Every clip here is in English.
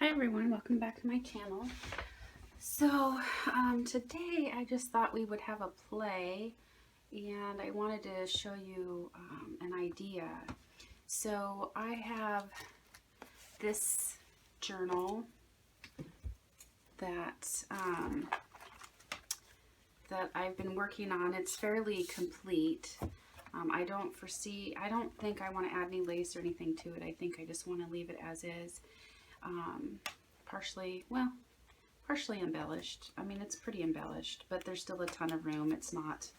Hi everyone, welcome back to my channel. So today I just thought we would have a play and I wanted to show you an idea. So I have this journal that I've been working on. It's fairly complete. I don't think I want to add any lace or anything to it. I think I just want to leave it as is. Partially embellished. I mean, it's pretty embellished, but there's still a ton of room. It's not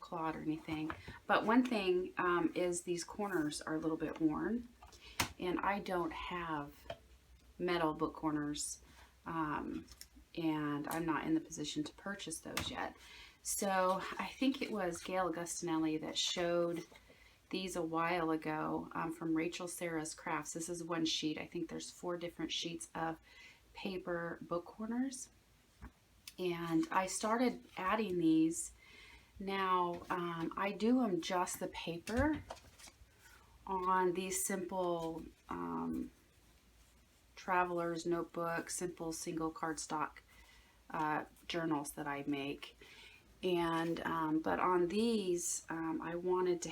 clawed or anything. But one thing is these corners are a little bit worn, and I don't have metal book corners, and I'm not in the position to purchase those yet. So I think it was Gail Augustinelli that showed these a while ago from Rachel Sarah's Crafts. This is one sheet. I think there's 4 different sheets of paper book corners. And I started adding these. Now, I do them just the paper on these simple traveler's notebook, simple single cardstock journals that I make. And but on these I wanted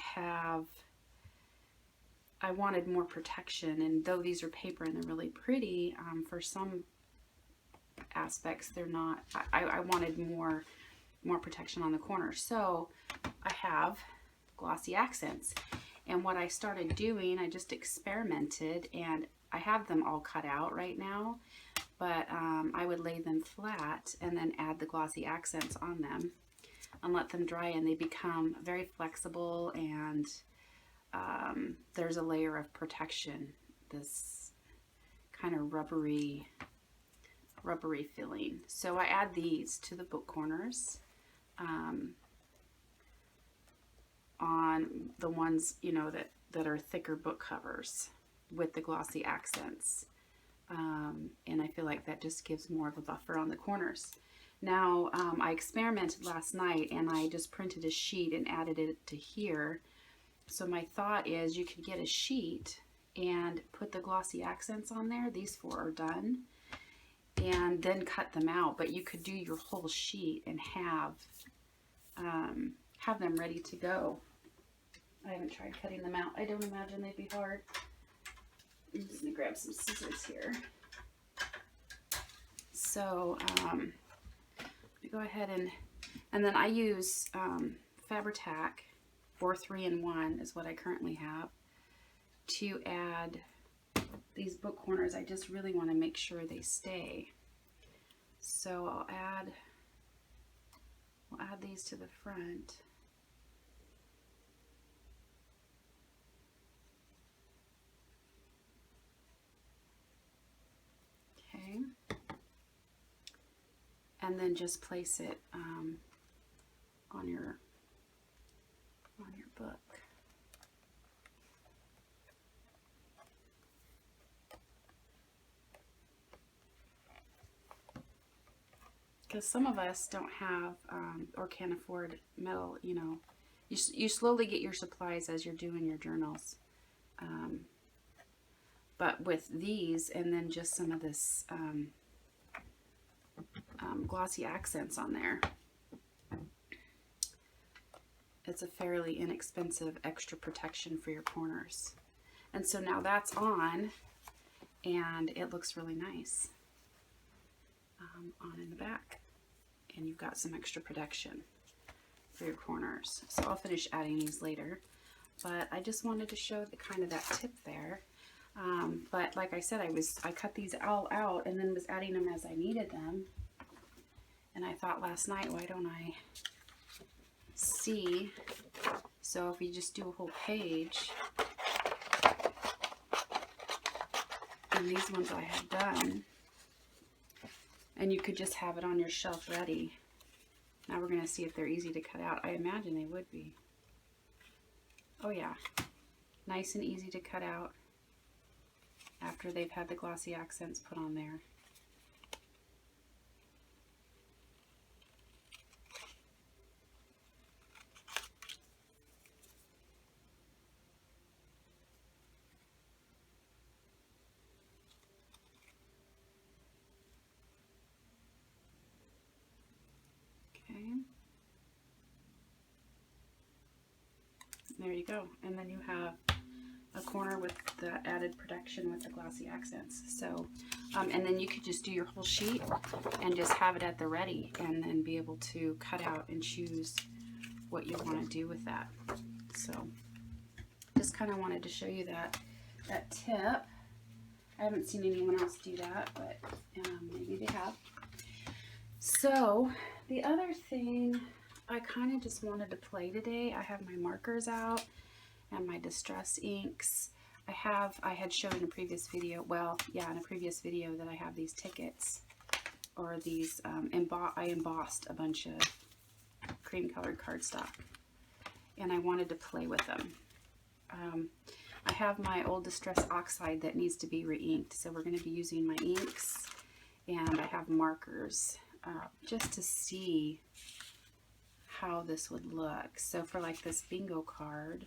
more protection, and though these are paper and they're really pretty, for some aspects they're not. I wanted more protection on the corners, so I have glossy accents. And what I started doing, I just experimented, and I have them all cut out right now, but I would lay them flat and then add the glossy accents on them and let them dry, and they become very flexible, and there's a layer of protection, this kind of rubbery feeling. So I add these to the book corners on the ones, you know, that are thicker book covers with the glossy accents, and I feel like that just gives more of a buffer on the corners. Now, I experimented last night and I just printed a sheet and added it to here. So my thought is you could get a sheet and put the glossy accents on there. These 4 are done. And then cut them out. But you could do your whole sheet and have them ready to go. I haven't tried cutting them out. I don't imagine they'd be hard. I'm just going to grab some scissors here. So, go ahead and then I use Fabri-Tac 4-3-in-1 is what I currently have to add these book corners. I just really want to make sure they stay. So I'll add these to the front. Okay. And then just place it on your book. Because some of us don't have or can't afford metal, you know. You slowly get your supplies as you're doing your journals. But with these, and then just some of this glossy accents on there, it's a fairly inexpensive extra protection for your corners. And so now that's on, and it looks really nice on in the back, and you've got some extra protection for your corners. So I'll finish adding these later, but I just wanted to show the kind of that tip there. But like I said, I cut these all out and then was adding them as I needed them. And I thought last night, why don't I see? So if you just do a whole page, and these ones I have done, and you could just have it on your shelf ready. Now we're going to see if they're easy to cut out. I imagine they would be. Oh yeah, nice and easy to cut out after they've had the glossy accents put on there. There you go. And then you have a corner with the added protection with the glossy accents. So, and then you could just do your whole sheet and just have it at the ready and then be able to cut out and choose what you want to do with that. So just kind of wanted to show you that tip. I haven't seen anyone else do that, but maybe they have. So the other thing I kind of just wanted to play today, I have my markers out and my distress inks. I had shown in a previous video, well, yeah, in a previous video that I have these tickets, or these, I embossed a bunch of cream colored cardstock, and I wanted to play with them. I have my old Distress Oxide that needs to be re-inked, so we're going to be using my inks, and I have markers just to see how this would look. So for like this bingo card,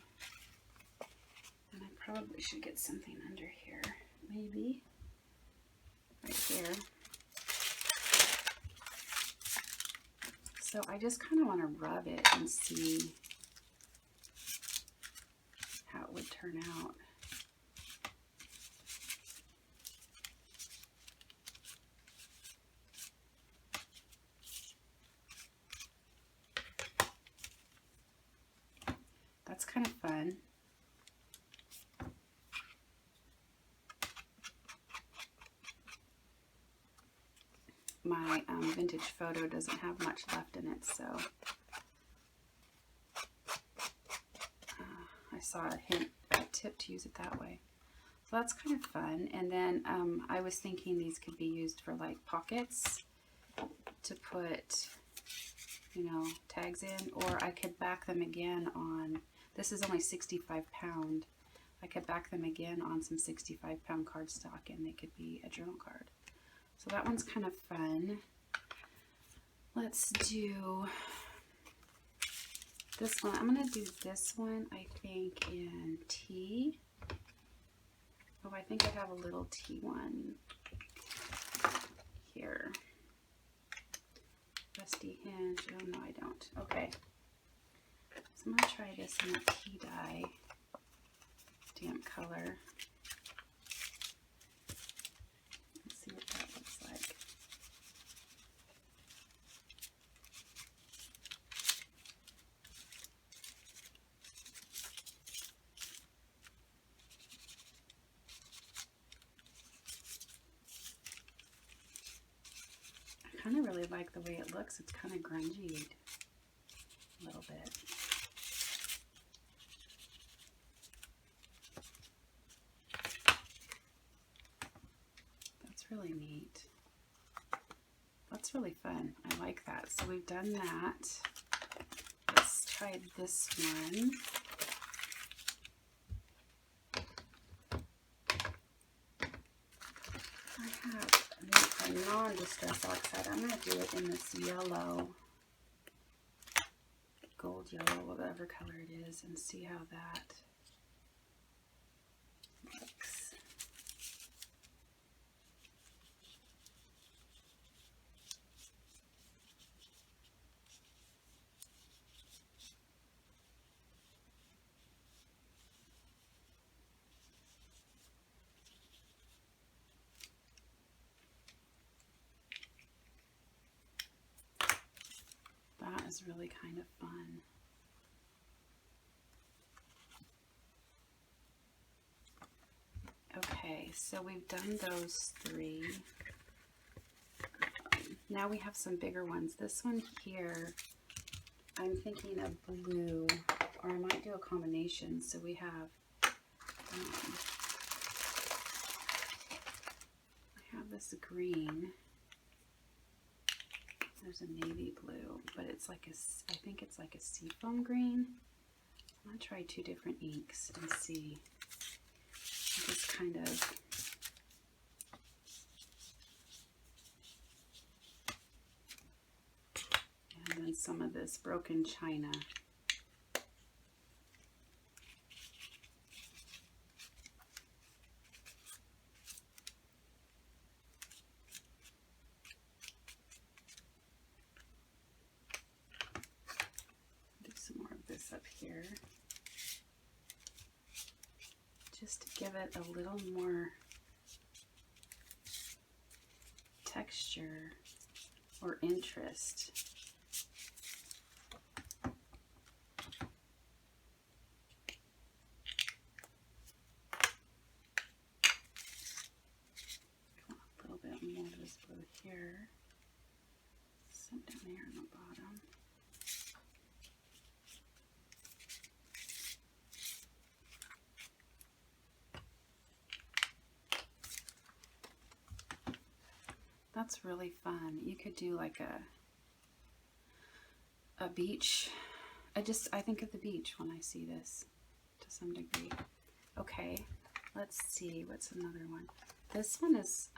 and I probably should get something under here, maybe right here. So I just kind of want to rub it and see how it would turn out. That's kind of fun. My vintage photo doesn't have much left in it, so I saw a tip to use it that way. So that's kind of fun. And then I was thinking these could be used for like pockets to put, you know, tags in, or I could back them again on, this is only 65 pound. I could back them again on some 65-pound cardstock and they could be a journal card. So that one's kind of fun. Let's do this one. I'm going to do this one, I think, in T. Oh, I think I have a little T one here. Rusty hinge. Oh, no, I don't. Okay. So I'm going to try this in a tea dye damp color. Let's see what that looks like. I kind of really like the way it looks. It's kind of grungy a little bit. That's really neat. That's really fun. I like that. So we've done that. Let's try this one. I have a non-distress oxide. I'm going to do it in this yellow, gold yellow, whatever color it is, and see how that looks. That is really kind of fun. Okay, so we've done those three. Now we have some bigger ones. This one here, I'm thinking of blue, or I might do a combination. So we have, I have this green. There's a navy blue, but it's like a, I think it's like a seafoam green. I'm gonna try two different inks and see. Just kind of and then some of this broken china. Do some more of this up here. just to give it a little more texture or interest. A little bit more of this blue here. Some down here on the bottom. That's really fun. You could do like a beach. I think of the beach when I see this to some degree. Okay, let's see, what's another one? This one is,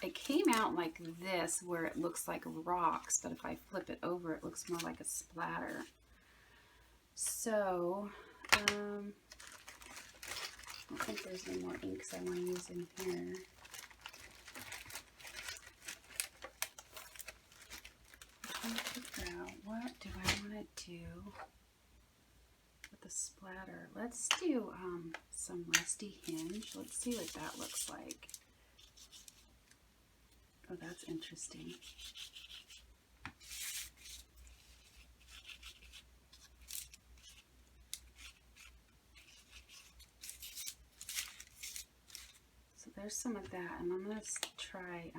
it came out like this where it looks like rocks, but if I flip it over, it looks more like a splatter. So, I don't think there's any more inks I want to use in here. I'm trying to figure out, what do I want to do with the splatter? Let's do some Rusty Hinge. Let's see what that looks like. Oh, that's interesting. So there's some of that, and I'm going to try,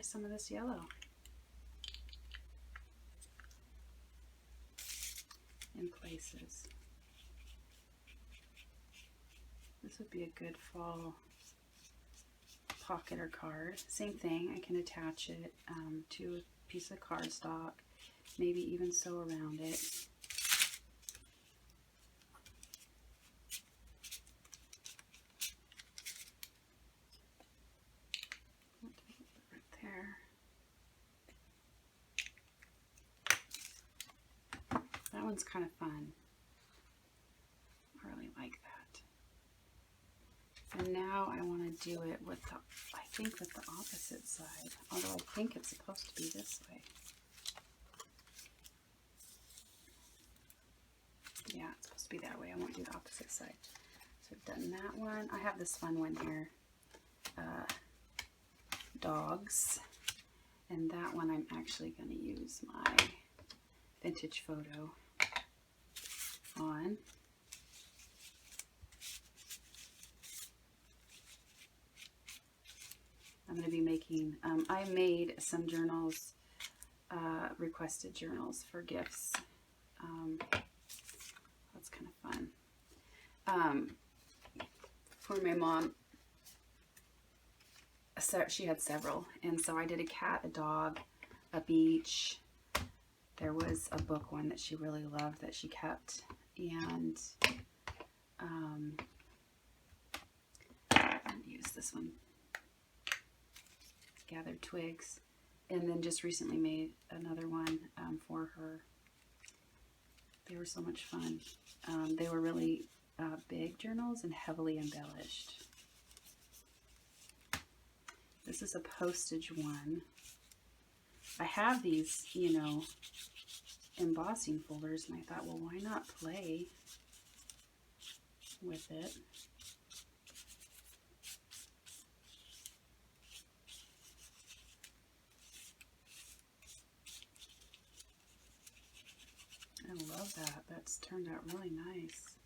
some of this yellow in places. This would be a good fall pocket or card. Same thing, I can attach it to a piece of cardstock, maybe even sew around it. That one's kind of fun. I really like that. And now I want to do it with the, I think with the opposite side, although I think it's supposed to be this way. Yeah, it's supposed to be that way. I won't do the opposite side. So I've done that one. I have this fun one here, dogs. And that one I'm actually going to use my vintage photo on. I'm going to be making, I made some journals, requested journals for gifts. That's kind of fun. For my mom, so she had several, and so I did a cat, a dog, a beach. There was a book one that she really loved that she kept, and I'm going to use this one, Gathered Twigs, and then just recently made another one for her. They were so much fun. They were really big journals and heavily embellished. This is a postage one. I have these, you know, embossing folders, and I thought, well, why not play with it? I love that. That's turned out really nice.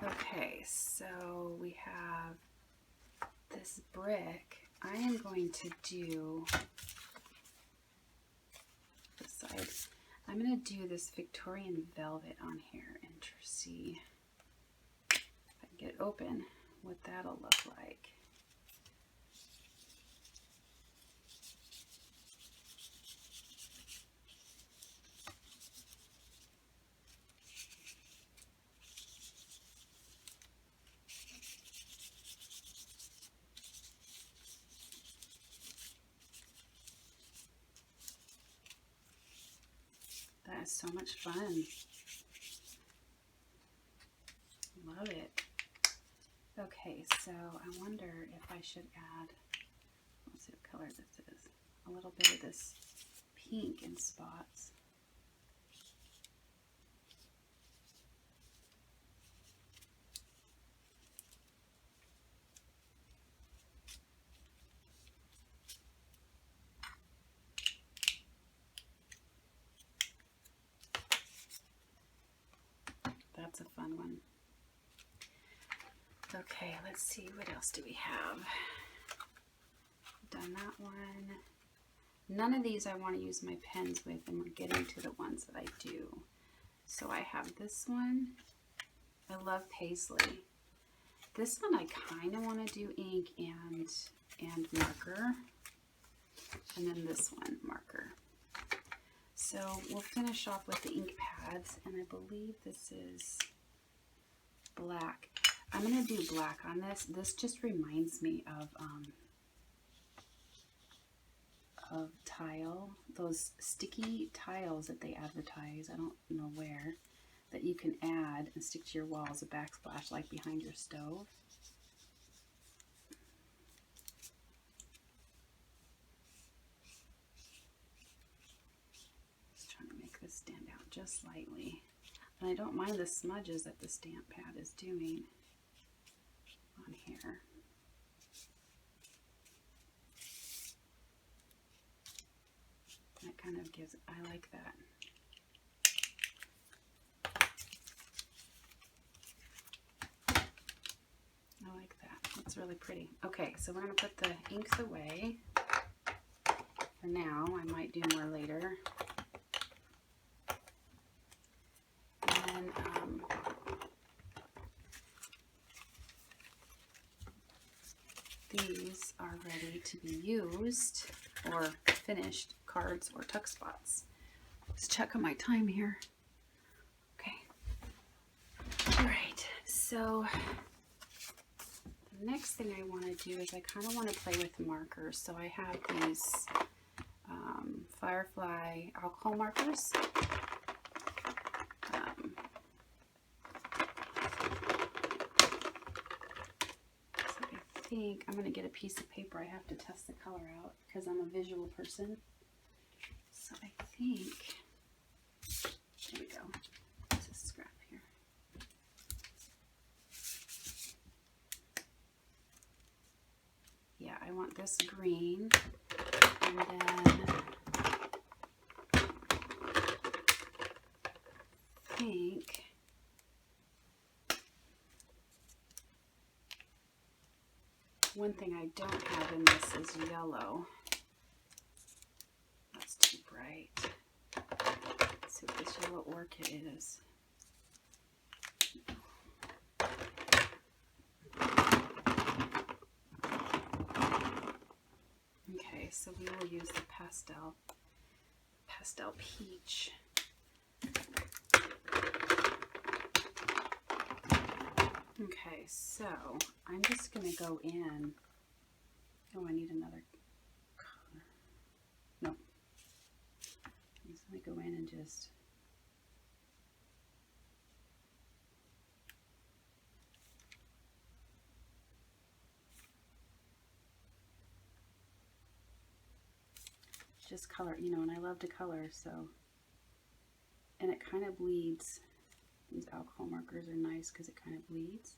Okay, so we have this brick. I am going to do this side. I'm going to do this Victorian velvet on here and see if I can get it open, what that'll look like. That is so much fun. Love it. Okay, so I wonder if I should add, let's see what color this is, a little bit of this pink in spots. That's a fun one. Okay, let's see, what else do we have? Done that one. None of these I want to use my pens with, and we're getting to the ones that I do. So I have this one. I love paisley. This one I kind of want to do ink and marker. And then this one, marker. So we'll finish off with the ink pads, and I believe this is black. I'm going to do black on this. This just reminds me of tile, those sticky tiles that they advertise, I don't know where, that you can add and stick to your wall as a backsplash, like behind your stove. Just trying to make this stand out just slightly. And I don't mind the smudges that the stamp pad is doing on here. That kind of gives, I like that. I like that. That's really pretty. Okay, so we're going to put the inks away for now. I might do more later. And then these are ready to be used or finished cards or tuck spots. Just checking my time here. Okay. All right. So the next thing I want to do is I kind of want to play with markers. So I have these Firefly alcohol markers. So I think I'm going to get a piece of paper. I have to test the color out because I'm a visual person. So I think, there we go, there's a scrap here. Yeah, I want this green, and then I think one thing I don't have in this is yellow. That's too bright. Let's see what this yellow orchid is. Okay, so we will use the pastel peach. Okay, so I'm just going to go in. Oh, I need another color. No. I'm just going to go in and just color, you know, and I love to color, so, and it kind of bleeds. These alcohol markers are nice because it kind of bleeds,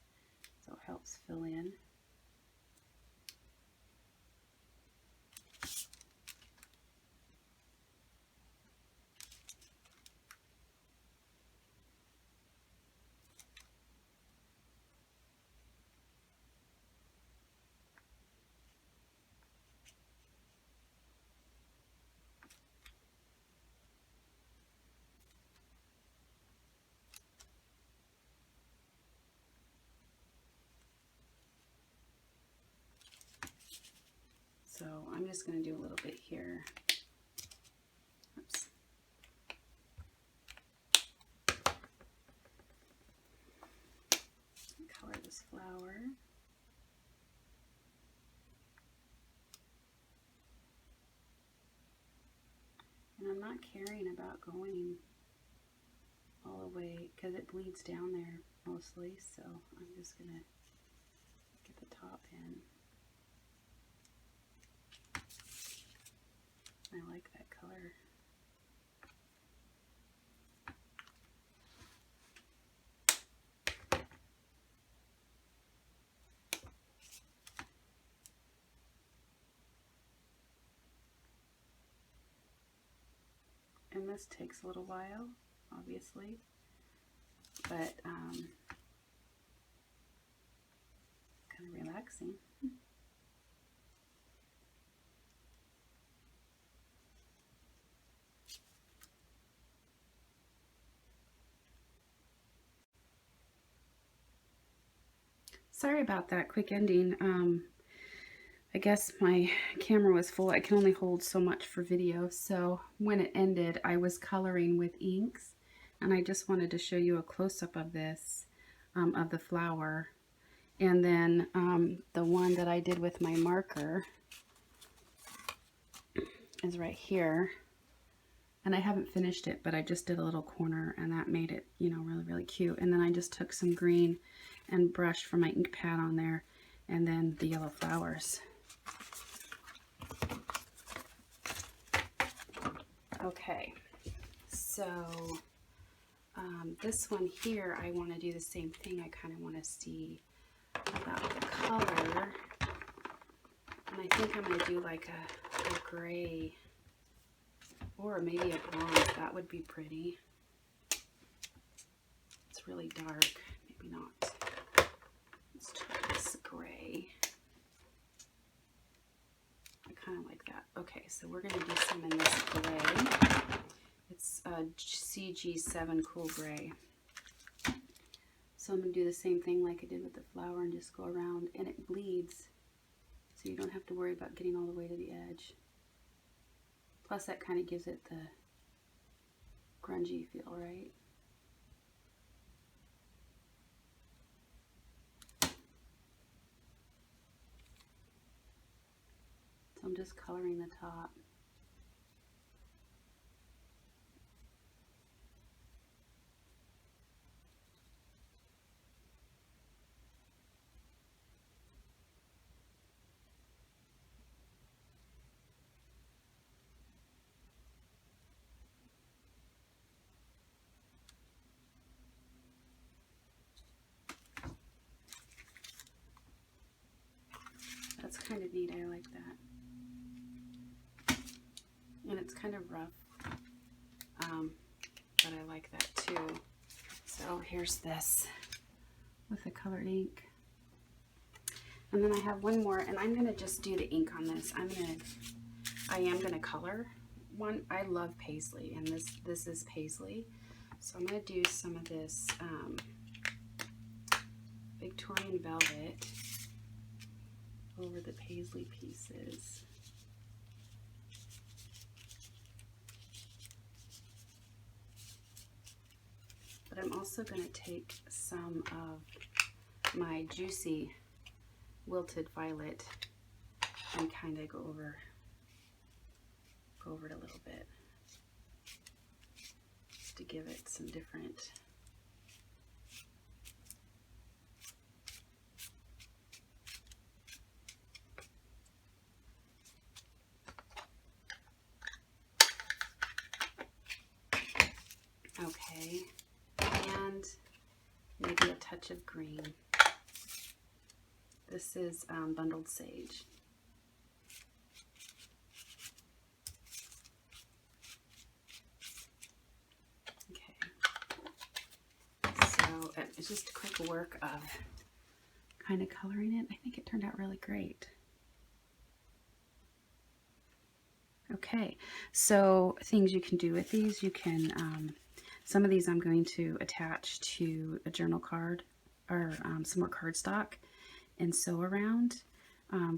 so it helps fill in. So I'm just going to do a little bit here. Oops. Color this flower. And I'm not caring about going all the way because it bleeds down there mostly, so I'm just going to get the top in. I like that color. this takes a little while, obviously, but kind of relaxing. Sorry about that quick ending. I guess my camera was full. I can only hold so much for video. So when it ended, I was coloring with inks, and I just wanted to show you a close-up of this, of the flower. And then the one that I did with my marker is right here. And I haven't finished it, but I just did a little corner, and that made it, you know, really, really cute. And then I just took some green and brushed from my ink pad on there, and then the yellow flowers. Okay, so this one here, I want to do the same thing. I kind of want to see about the color, and I think I'm going to do like a gray, or maybe a bronze. That would be pretty. It's really dark. Maybe not. Let's try this gray. I kind of like that. Okay, so we're going to do some in this gray. It's CG7 Cool Gray. So I'm going to do the same thing like I did with the flower and just go around, and it bleeds, so you don't have to worry about getting all the way to the edge. Plus that kind of gives it the grungy feel, right? So I'm just coloring the top. That's kind of neat. I like that. And it's kind of rough, but I like that too. So here's this with the colored ink. And then I have one more, and I'm going to just do the ink on this. I am going to color one. I love paisley, and this is paisley. So I'm going to do some of this Victorian velvet over the paisley pieces. But I'm also going to take some of my juicy wilted violet and kind of go over it a little bit, just to give it some different okay, and maybe a touch of green. This is bundled sage. Okay, so it's just a quick work of kind of coloring it. I think it turned out really great. Okay, so things you can do with these, you can, some of these I'm going to attach to a journal card or some more cardstock and sew around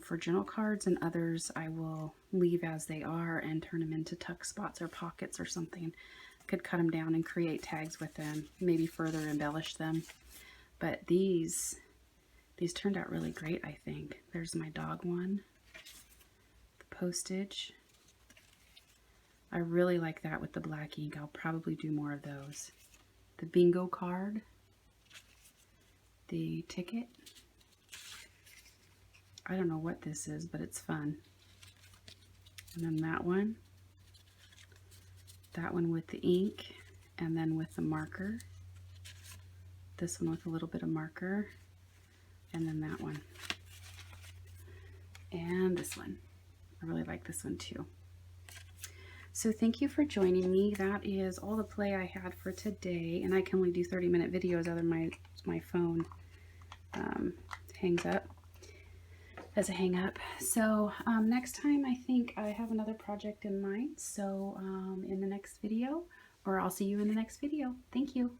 for journal cards, and others I will leave as they are and turn them into tuck spots or pockets or something. I could cut them down and create tags with them, maybe further embellish them. But these turned out really great, I think. There's my dog one, the postage. I really like that with the black ink. I'll probably do more of those. The bingo card, the ticket. I don't know what this is, but it's fun. And then that one with the ink, and then with the marker. This one with a little bit of marker, and then that one. And this one. I really like this one too. So thank you for joining me. That is all the play I had for today, and I can only do 30-minute videos, other my phone hangs up as a hang up. So next time I think I have another project in mind, so in the next video, or I'll see you in the next video. Thank you.